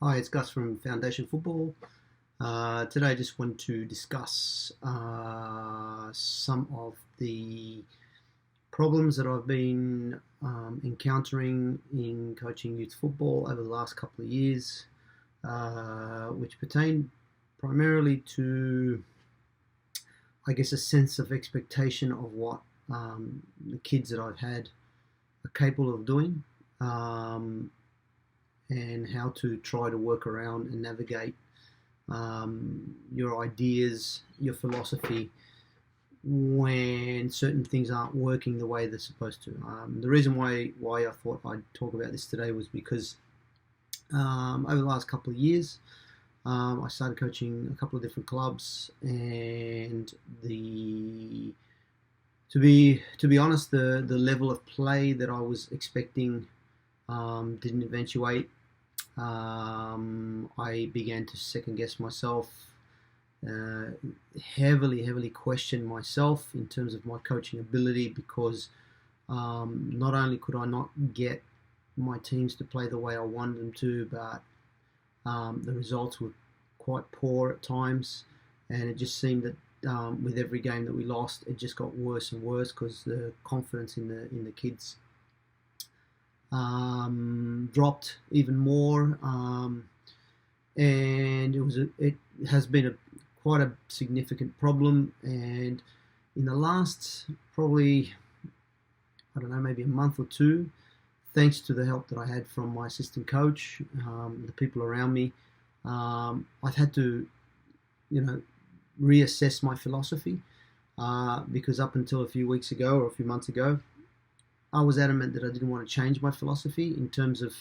Hi, it's Gus from Foundation Football. Today, I just want to discuss some of the problems that I've been encountering in coaching youth football over the last couple of years, which pertain primarily to, I guess, a sense of expectation of what the kids that I've had are capable of doing. And how to try to work around and navigate your ideas, your philosophy when certain things aren't working the way they're supposed to. The reason why I thought I'd talk about this today was because over the last couple of years, I started coaching a couple of different clubs, and to be honest, the level of play that I was expecting didn't eventuate. I began to second guess myself, heavily question myself in terms of my coaching ability, because not only could I not get my teams to play the way I wanted them to, but the results were quite poor at times, and it just seemed that with every game that we lost, it just got worse and worse because the confidence in the kids dropped even more, and it has been quite a significant problem. And in the last probably, I don't know, maybe a month or two, thanks to the help that I had from my assistant coach, the people around me, I've had to, reassess my philosophy, because up until a few weeks ago or a few months ago, I was adamant that I didn't want to change my philosophy in terms of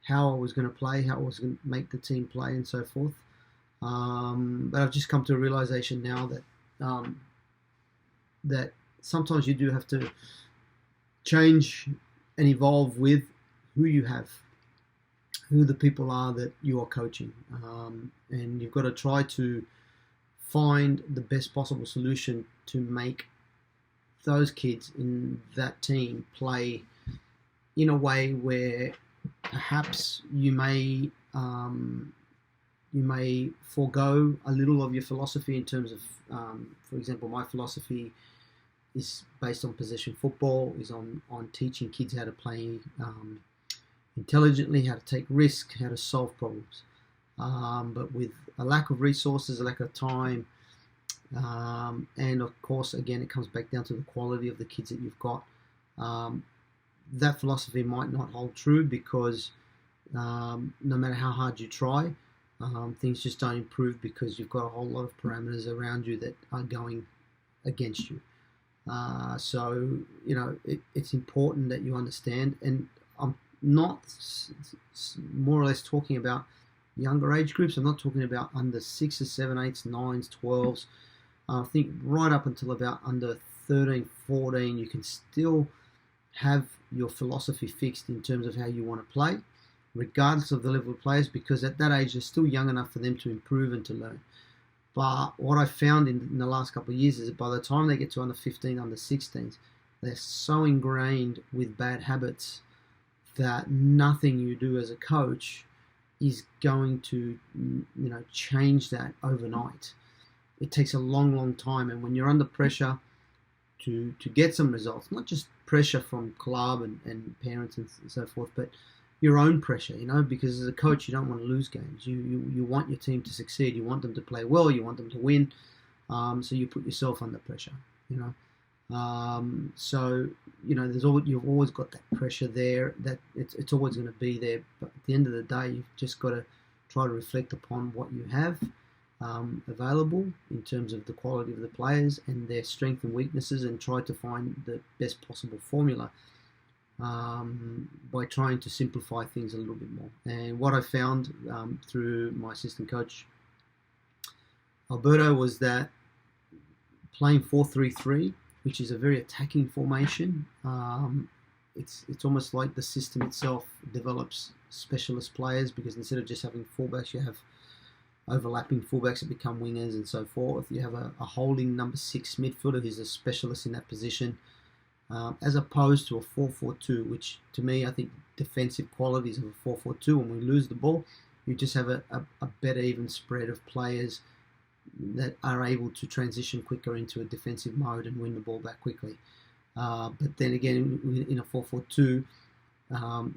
how I was going to play, how I was going to make the team play, and so forth. But I've just come to a realization now that sometimes you do have to change and evolve with who you have, who the people are that you are coaching, and you've got to try to find the best possible solution to make those kids in that team play in a way where perhaps you may forego a little of your philosophy in terms of, for example, my philosophy is based on possession football, is on teaching kids how to play intelligently, how to take risks, how to solve problems. But with a lack of resources, a lack of time, and of course, again, it comes back down to the quality of the kids that you've got. That philosophy might not hold true because no matter how hard you try, things just don't improve because you've got a whole lot of parameters around you that are going against you. So, it's important that you understand, and I'm not more or less talking about younger age groups. I'm not talking about under 6s, 7s, 8s, 9s, 12s. I think right up until about under 13, 14, you can still have your philosophy fixed in terms of how you want to play, regardless of the level of players, because at that age, they're still young enough for them to improve and to learn. But what I found in the last couple of years is that by the time they get to under 15, under 16s, they're so ingrained with bad habits that nothing you do as a coach is going to, change that overnight. It takes a long time, and when you're under pressure to get some results, not just pressure from club and parents and so forth, but your own pressure, because as a coach, you don't want to lose games. You want your team to succeed. You want them to play well. You want them to win. So you put yourself under pressure, So, you've always got that pressure there, that it's always going to be there. But at the end of the day, you've just got to try to reflect upon what you have available in terms of the quality of the players and their strengths and weaknesses, and try to find the best possible formula by trying to simplify things a little bit more. And what I found through my assistant coach, Alberto, was that playing 4-3-3, which is a very attacking formation, it's almost like the system itself develops specialist players, because instead of just having fullbacks, you have overlapping fullbacks that become wingers and so forth. You have a holding number 6 midfielder who's a specialist in that position, as opposed to a 4-4-2, which to me, I think defensive qualities of a 4-4-2, when we lose the ball, you just have a better even spread of players that are able to transition quicker into a defensive mode and win the ball back quickly. But then again, in a 4-4-2,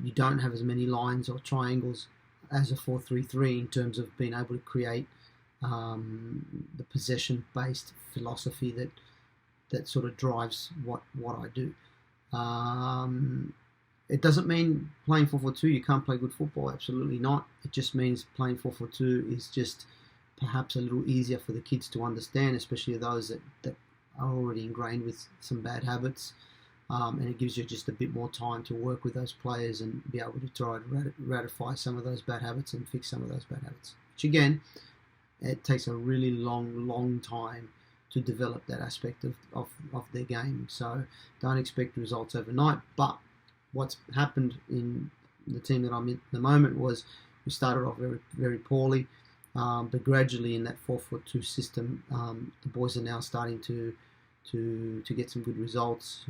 you don't have as many lines or triangles as a 4-3-3 in terms of being able to create the possession-based philosophy that sort of drives what I do. It doesn't mean playing 4-4-2 you can't play good football. Absolutely not. It just means playing 4-4-2 is just perhaps a little easier for the kids to understand, especially those that are already ingrained with some bad habits. And it gives you just a bit more time to work with those players and be able to try to ratify some of those bad habits and fix some of those bad habits. Which again, it takes a really long time to develop that aspect of their game. So don't expect results overnight. But what's happened in the team that I'm in at the moment was we started off very, very poorly. But gradually in that 4-4-2 system, the boys are now starting to get some good results.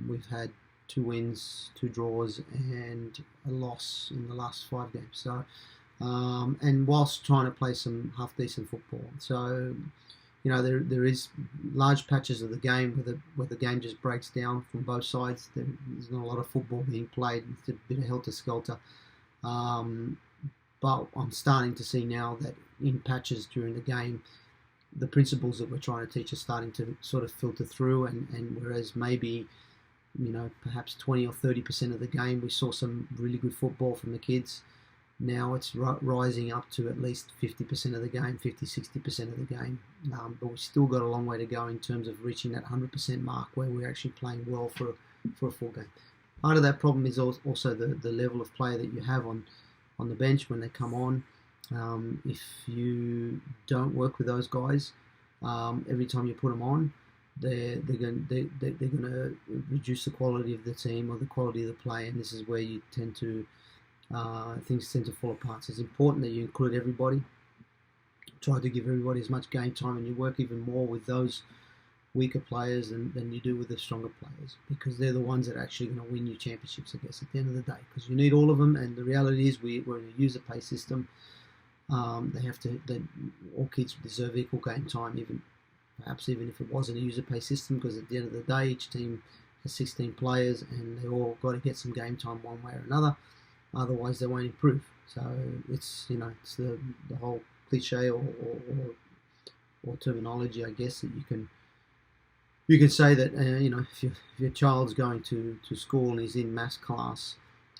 We've had 2 wins, 2 draws, and a loss in the last 5 games. So, and whilst trying to play some half decent football, so there is large patches of the game where the game just breaks down from both sides. There's not a lot of football being played. It's a bit of helter skelter. But I'm starting to see now that in patches during the game, the principles that we're trying to teach are starting to sort of filter through, and whereas maybe, perhaps 20 or 30% of the game we saw some really good football from the kids, now it's rising up to at least 50% of the game, 50-60% of the game. But we've still got a long way to go in terms of reaching that 100% mark where we're actually playing well for a full game. Part of that problem is also the level of play that you have on the bench when they come on. If you don't work with those guys, every time you put them on, they're going to reduce the quality of the team or the quality of the play, and this is where you things tend to fall apart. So it's important that you include everybody. Try to give everybody as much game time, and you work even more with those weaker players than you do with the stronger players, because they're the ones that are actually going to win you championships, I guess, at the end of the day, because you need all of them. And the reality is we're in a user pay system. All kids deserve equal game time, even if it wasn't a user pay system, because at the end of the day each team has 16 players and they all got to get some game time one way or another, otherwise they won't improve. So it's the whole cliche or terminology, I guess, that you can say that if your child's going to school and he's in maths class,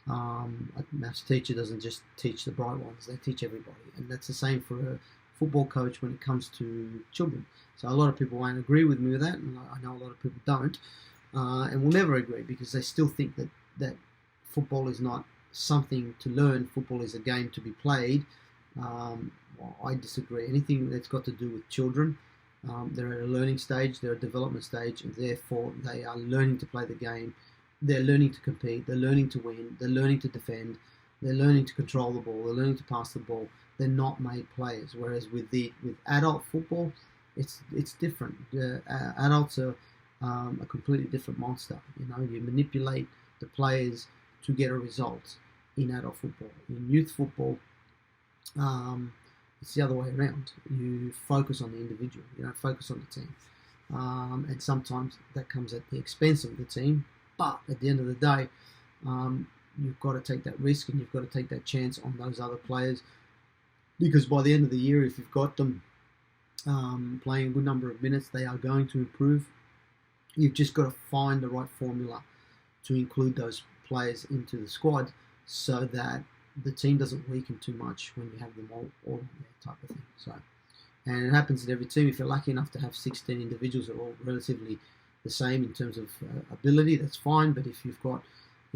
a maths teacher doesn't just teach the bright ones; they teach everybody, and that's the same for a football coach when it comes to children. So a lot of people won't agree with me with that, and I know a lot of people don't, and will never agree, because they still think that football is not something to learn. Football is a game to be played. I disagree. Anything that's got to do with children, they're at a learning stage, they're at a development stage, and therefore they are learning to play the game. They're learning to compete, they're learning to win, they're learning to defend, they're learning to control the ball, they're learning to pass the ball. They're not made players. Whereas with adult football, it's different. Adults are a completely different monster. You manipulate the players to get a result in adult football. In youth football, it's the other way around. You focus on the individual. You don't focus on the team. And sometimes that comes at the expense of the team. But at the end of the day, you've got to take that risk and you've got to take that chance on those other players, because by the end of the year, if you've got them playing a good number of minutes, they are going to improve. You've just got to find the right formula to include those players into the squad so that the team doesn't weaken too much when you have them all in there, type of thing. So, and it happens in every team. If you're lucky enough to have 16 individuals that are all relatively the same in terms of ability, that's fine. But if you've got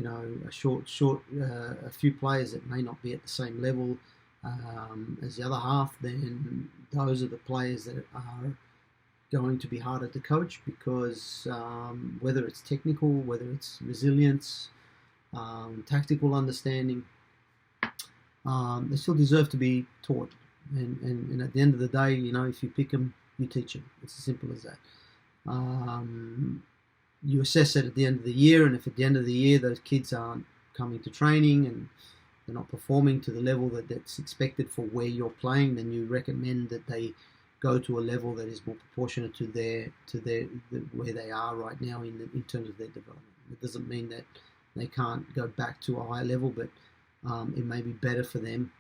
a few players that may not be at the same level as the other half, then those are the players that are going to be harder to coach, because whether it's technical, whether it's resilience, tactical understanding, they still deserve to be taught. And at the end of the day, if you pick them, you teach them. It's as simple as that. You assess it at the end of the year, and if at the end of the year those kids aren't coming to training and they're not performing to the level that's expected for where you're playing, then you recommend that they go to a level that is more proportionate to where they are right now in terms of their development. It doesn't mean that they can't go back to a higher level, but it may be better for them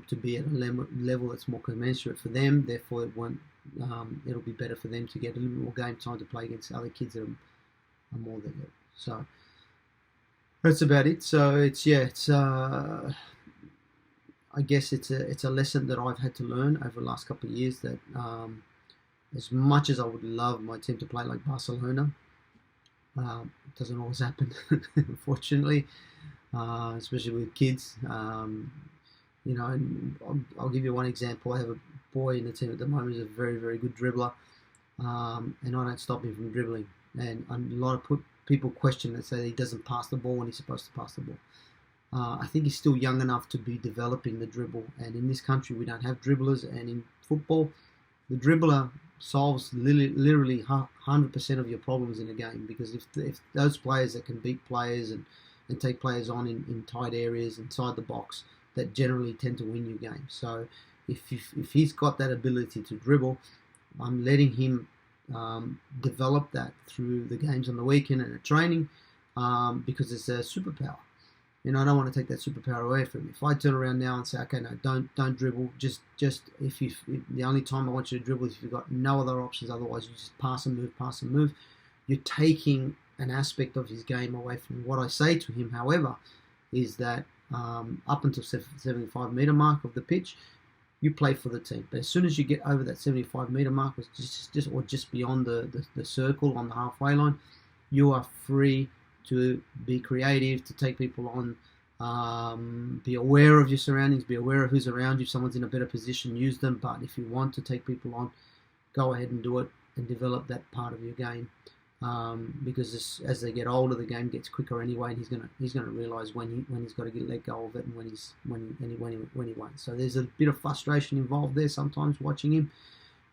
to be at a level that's more commensurate for them. Therefore, it'll be better for them to get a little bit more game time to play against other kids that are more their level. So that's about it. So I guess it's a lesson that I've had to learn over the last couple of years, that as much as I would love my team to play like Barcelona, it doesn't always happen, unfortunately, especially with kids. I'll give you one example. I have a boy in the team at the moment who's a very, very good dribbler, and I don't stop him from dribbling. And a lot of people question and say he doesn't pass the ball when he's supposed to pass the ball. I think he's still young enough to be developing the dribble, and in this country we don't have dribblers, and in football the dribbler solves literally 100% of your problems in a game, because if those players that can beat players and take players on in tight areas inside the box, that generally tend to win you games. So if he's got that ability to dribble, I'm letting him develop that through the games on the weekend and at training, because it's a superpower. I don't want to take that superpower away from him. If I turn around now and say, okay, no, don't dribble. Just if the only time I want you to dribble is if you've got no other options. Otherwise, you just pass and move. You're taking an aspect of his game away from him. What I say to him, however, is that up until 75-meter mark of the pitch, you play for the team. But as soon as you get over that 75-meter mark, or just beyond the circle on the halfway line, you are free to be creative, to take people on, be aware of your surroundings, be aware of who's around you. If someone's in a better position, use them. But if you want to take people on, go ahead and do it and develop that part of your game. Because as they get older, the game gets quicker anyway, and he's gonna realise when he's got to let go of it, and when he won't. So there's a bit of frustration involved there sometimes watching him,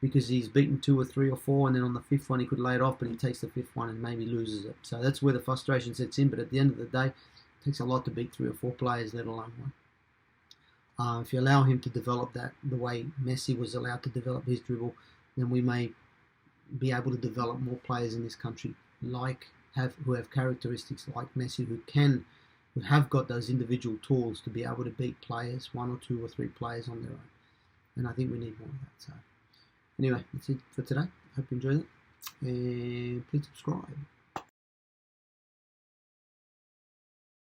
because he's beaten 2 or 3 or 4, and then on the 5th one he could lay it off, but he takes the 5th one and maybe loses it. So that's where the frustration sets in. But at the end of the day, it takes a lot to beat 3 or 4 players, let alone one. If you allow him to develop that the way Messi was allowed to develop his dribble, then we may be able to develop more players in this country who have characteristics like Messi, who have got those individual tools to be able to beat players, 1 or 2 or 3 players on their own. And I think we need more of that. So anyway, that's it for today. Hope you enjoyed it, and please subscribe.